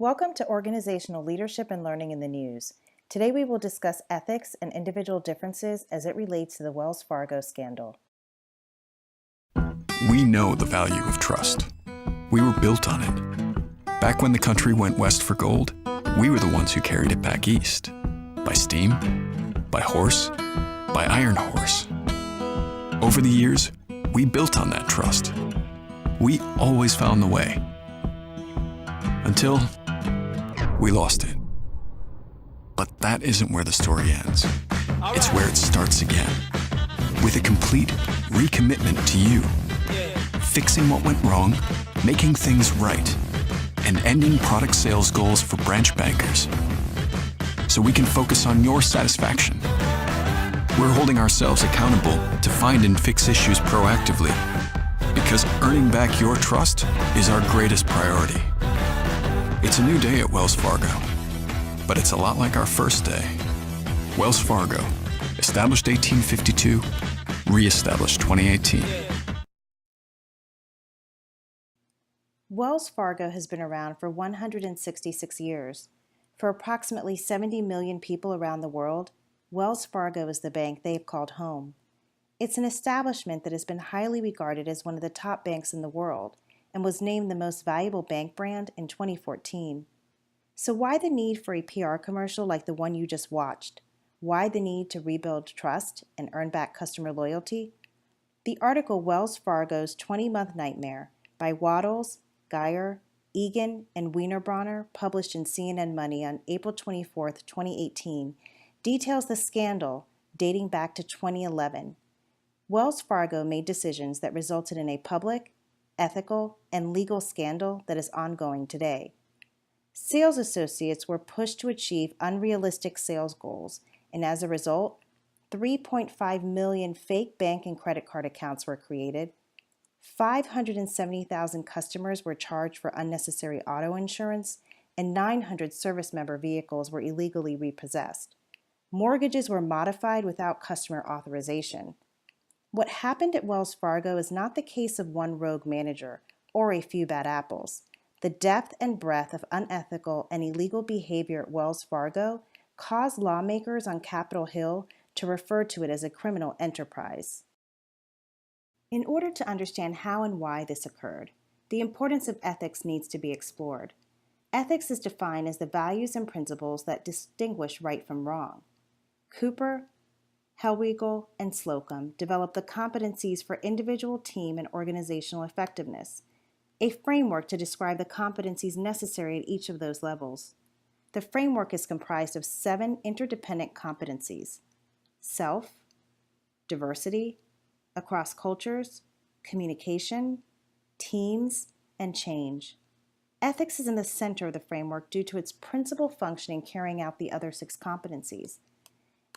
Welcome to Organizational Leadership and Learning in the News. Today we will discuss ethics and individual differences as it relates to the Wells Fargo scandal. We know the value of trust. We were built on it. Back when the country went west for gold, we were the ones who carried it back east. By steam, by horse, by iron horse. Over the years, we built on that trust. We always found the way. Until we lost it. But that isn't where the story ends. It's where it starts again. With a complete recommitment to you. Fixing what went wrong, making things right, and ending product sales goals for branch bankers. So we can focus on your satisfaction. We're holding ourselves accountable to find and fix issues proactively. Because earning back your trust is our greatest priority. It's a new day at Wells Fargo, but it's a lot like our first day. Wells Fargo, established 1852, re-established 2018. Wells Fargo has been around for 166 years. For approximately 70 million people around the world, Wells Fargo is the bank they've called home. It's an establishment that has been highly regarded as one of the top banks in the world and was named the most valuable bank brand in 2014. So why the need for a PR commercial like the one you just watched? Why the need to rebuild trust and earn back customer loyalty? The article Wells Fargo's 20-Month Nightmare by Waddles, Geyer, Egan, and Wienerbronner, published in CNN Money on April 24, 2018, details the scandal dating back to 2011. Wells Fargo made decisions that resulted in a public, ethical, and legal scandal that is ongoing today. Sales associates were pushed to achieve unrealistic sales goals, and as a result, 3.5 million fake bank and credit card accounts were created, 570,000 customers were charged for unnecessary auto insurance, and 900 service member vehicles were illegally repossessed. Mortgages were modified without customer authorization. What happened at Wells Fargo is not the case of one rogue manager or a few bad apples. The depth and breadth of unethical and illegal behavior at Wells Fargo caused lawmakers on Capitol Hill to refer to it as a criminal enterprise. In order to understand how and why this occurred, the importance of ethics needs to be explored. Ethics is defined as the values and principles that distinguish right from wrong. Cooper, Hellweigel, and Slocum developed the competencies for individual, team, and organizational effectiveness, a framework to describe the competencies necessary at each of those levels. The framework is comprised of 7 interdependent competencies: self, diversity, across cultures, communication, teams, and change. Ethics is in the center of the framework due to its principal function in carrying out the other 6 competencies.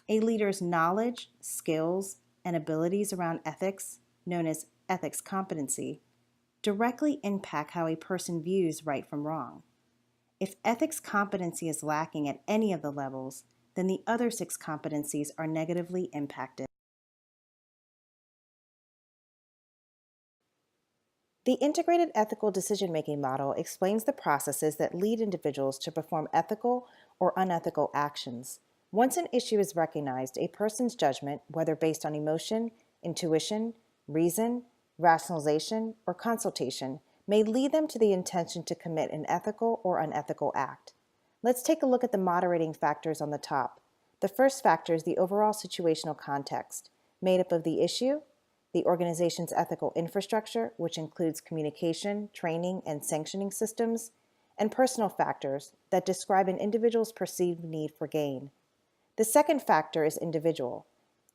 A leader's knowledge, skills, and abilities around ethics, known as ethics competency, directly impact how a person views right from wrong. If ethics competency is lacking at any of the levels, then the other 6 competencies are negatively impacted. The integrated ethical decision-making model explains the processes that lead individuals to perform ethical or unethical actions. Once an issue is recognized, a person's judgment, whether based on emotion, intuition, reason, rationalization, or consultation, may lead them to the intention to commit an ethical or unethical act. Let's take a look at the moderating factors on the top. The first factor is the overall situational context, made up of the issue, the organization's ethical infrastructure, which includes communication, training, and sanctioning systems, and personal factors that describe an individual's perceived need for gain. The second factor is individual.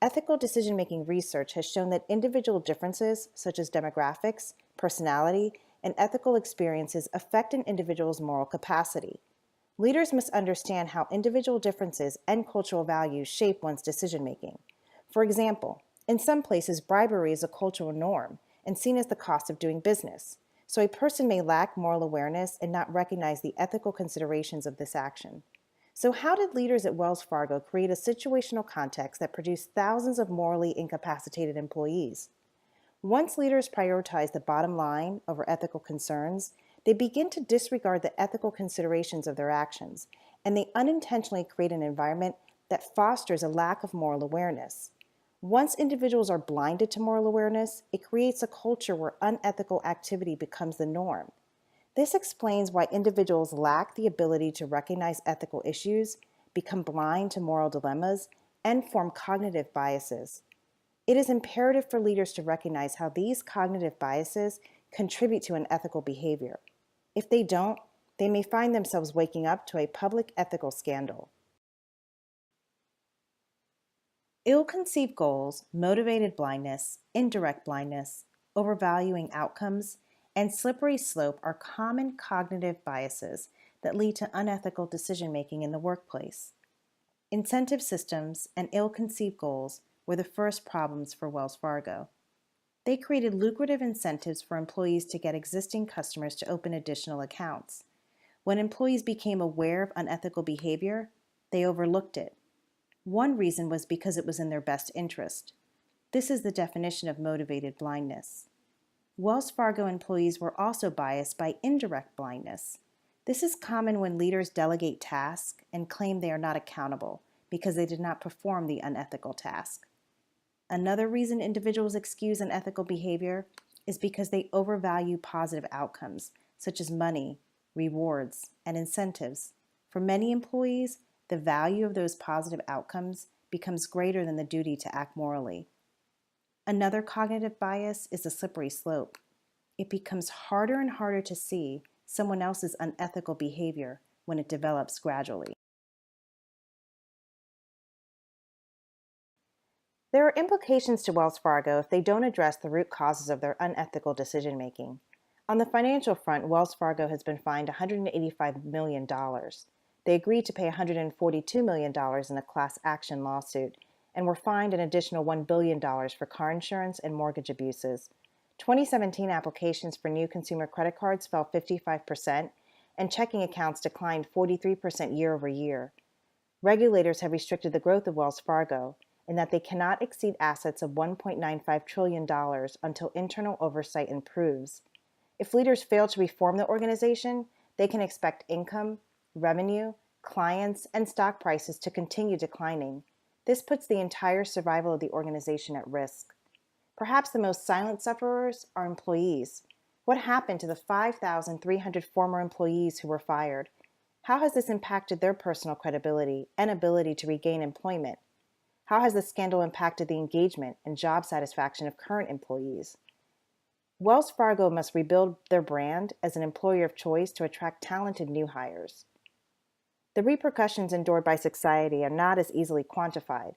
Ethical decision-making research has shown that individual differences, such as demographics, personality, and ethical experiences, affect an individual's moral capacity. Leaders must understand how individual differences and cultural values shape one's decision-making. For example, in some places, bribery is a cultural norm and seen as the cost of doing business. So a person may lack moral awareness and not recognize the ethical considerations of this action. So how did leaders at Wells Fargo create a situational context that produced thousands of morally incapacitated employees? Once leaders prioritized the bottom line over ethical concerns, They begin to disregard the ethical considerations of their actions, and they unintentionally create an environment that fosters a lack of moral awareness. Once individuals are blinded to moral awareness, it creates a culture where unethical activity becomes the norm. This explains why individuals lack the ability to recognize ethical issues, become blind to moral dilemmas, and form cognitive biases. It is imperative for leaders to recognize how these cognitive biases contribute to unethical behavior. If they don't, they may find themselves waking up to a public ethical scandal. Ill-conceived goals, motivated blindness, indirect blindness, overvaluing outcomes, and slippery slope are common cognitive biases that lead to unethical decision-making in the workplace. Incentive systems and ill-conceived goals were the first problems for Wells Fargo. They created lucrative incentives for employees to get existing customers to open additional accounts. When employees became aware of unethical behavior, they overlooked it. One reason was because it was in their best interest. This is the definition of motivated blindness. Wells Fargo employees were also biased by indirect blindness. This is common when leaders delegate tasks and claim they are not accountable because they did not perform the unethical task. Another reason individuals excuse unethical behavior is because they overvalue positive outcomes, such as money, rewards, and incentives. For many employees, the value of those positive outcomes becomes greater than the duty to act morally. Another cognitive bias is a slippery slope. It becomes harder and harder to see someone else's unethical behavior when it develops gradually. There are implications to Wells Fargo if they don't address the root causes of their unethical decision-making. On the financial front, Wells Fargo has been fined $185 million. They agreed to pay $142 million in a class action lawsuit and were fined an additional $1 billion for car insurance and mortgage abuses. 2017 applications for new consumer credit cards fell 55%, and checking accounts declined 43% year over year. Regulators have restricted the growth of Wells Fargo in that they cannot exceed assets of $1.95 trillion until internal oversight improves. If leaders fail to reform the organization, they can expect income, revenue, clients, and stock prices to continue declining. This puts the entire survival of the organization at risk. Perhaps the most silent sufferers are employees. What happened to the 5,300 former employees who were fired? How has this impacted their personal credibility and ability to regain employment? How has the scandal impacted the engagement and job satisfaction of current employees? Wells Fargo must rebuild their brand as an employer of choice to attract talented new hires. The repercussions endured by society are not as easily quantified.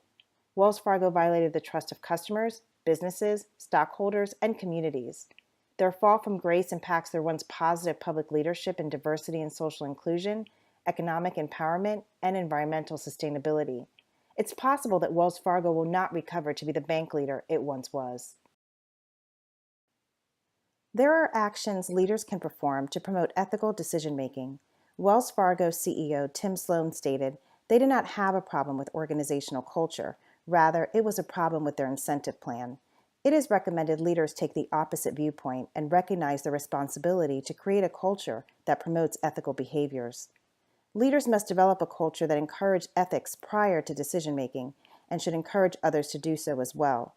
Wells Fargo violated the trust of customers, businesses, stockholders, and communities. Their fall from grace impacts their once positive public leadership in diversity and social inclusion, economic empowerment, and environmental sustainability. It's possible that Wells Fargo will not recover to be the bank leader it once was. There are actions leaders can perform to promote ethical decision-making. Wells Fargo CEO Tim Sloan stated, "They did not have a problem with organizational culture. Rather, it was a problem with their incentive plan." It is recommended leaders take the opposite viewpoint and recognize their responsibility to create a culture that promotes ethical behaviors. Leaders must develop a culture that encourages ethics prior to decision-making and should encourage others to do so as well.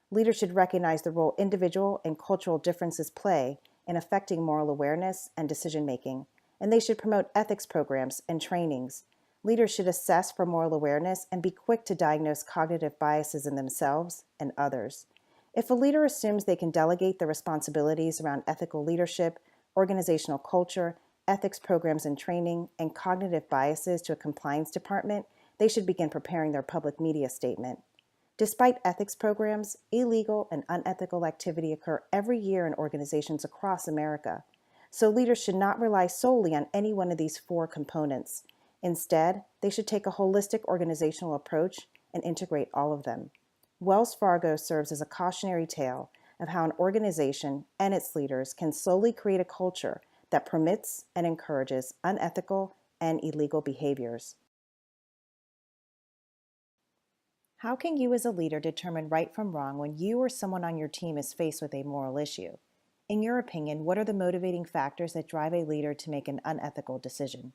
Leaders should recognize the role individual and cultural differences play in affecting moral awareness and decision-making, and they should promote ethics programs and trainings. Leaders should assess for moral awareness and be quick to diagnose cognitive biases in themselves and others. If a leader assumes they can delegate the responsibilities around ethical leadership, organizational culture, ethics programs and training, and cognitive biases to a compliance department, they should begin preparing their public media statement. Despite ethics programs, illegal and unethical activity occur every year in organizations across America. So leaders should not rely solely on any one of these four components. Instead, they should take a holistic organizational approach and integrate all of them. Wells Fargo serves as a cautionary tale of how an organization and its leaders can slowly create a culture that permits and encourages unethical and illegal behaviors. How can you as a leader determine right from wrong when you or someone on your team is faced with a moral issue? In your opinion, what are the motivating factors that drive a leader to make an unethical decision?